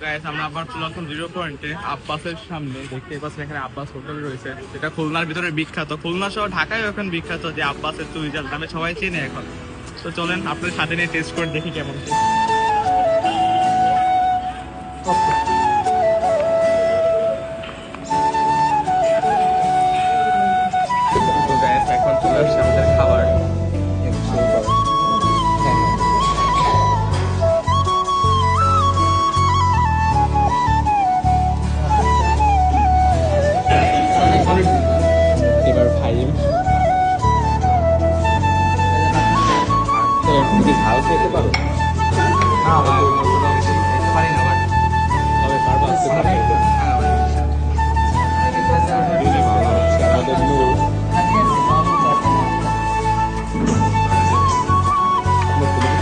Guys আমরা আবার চলে আসলাম জিরো পয়েন্টে আব্বাসের সামনে। দেখতে পাচ্ছেন এখানে আব্বাস হোটেল রয়েছে, এটা খুলনার ভিতরে বিখ্যাত। খুলনা সহ ঢাকায় এখন বিখ্যাত যে আব্বাসের চুইঝাল নামে সবাই চেনে এখন। তো চলেন আপনার সাথে নিয়ে টেস্ট করে দেখি কেমন। তো গাইস এখন চলে আসছে আমাদের খাবার। এবার ফাইম তুমি কি ঝাল খেতে পারো? আমাদের নূর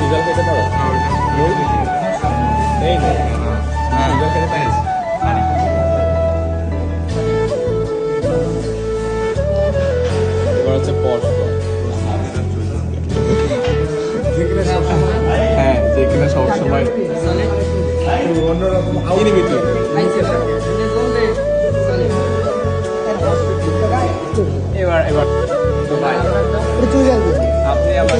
ঝাল খেতে পারো? এই না ঝাল খেতে পারিস? এবার হচ্ছে পস্ত। হ্যাঁ, যেখানে সবসময় এবার এবার তো ভাই আপনি আমার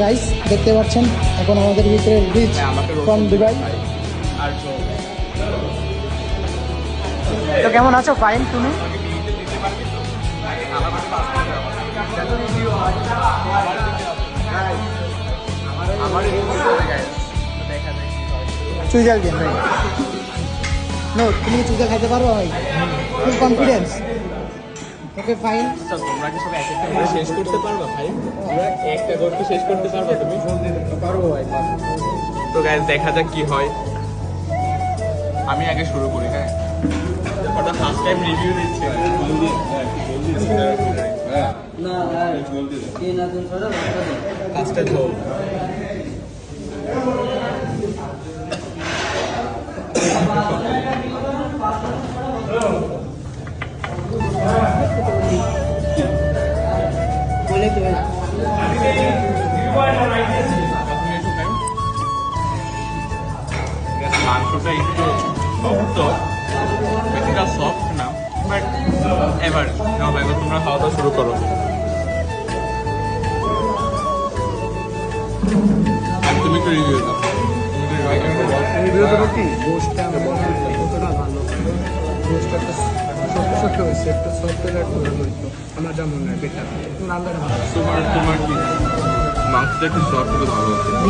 গাইস দেখতে পাচ্ছেন এখন আমাদের ভিতরে রিচ ফ্রম দুবাই। তো কেমন আছো? ফাইন। তুমি? চুইজাল গেম ভাই। নো, তুমি কি চুইজাল খাইতে পারো ভাই? Full confidence. Okay fine. তোমরা কি সব একটা করে শেষ করতে পারবা ভাই? একটা গল্প শেষ করতে পারবা তুমি? পারবো ভাই। তো গাইস দেখা যাক কি হয়। আমি আগে শুরু করি। হ্যাঁ, ওটা ফার্স্ট টাইম রিভিউ দিচ্ছি। ফার্স্টে তো বলে তো মাংসটা একটু শক্ত, বেশিটা সফট না, বাট এবার তোমরা খাওয়া দাওয়া শুরু করো। তুমি একটু রিভিউ দাও। রিভিউ দেবো কি? গোস্টটা কতটা ভালো, গোস্টটা একটা শক্ত হয়েছে, একটা সফটওয়্যার তৈরি হইতো আমার যা মনে হয় বেটার। রান্নাটা ভালো। তোমার কি মাংসটা একটু সফট ভালো হচ্ছে?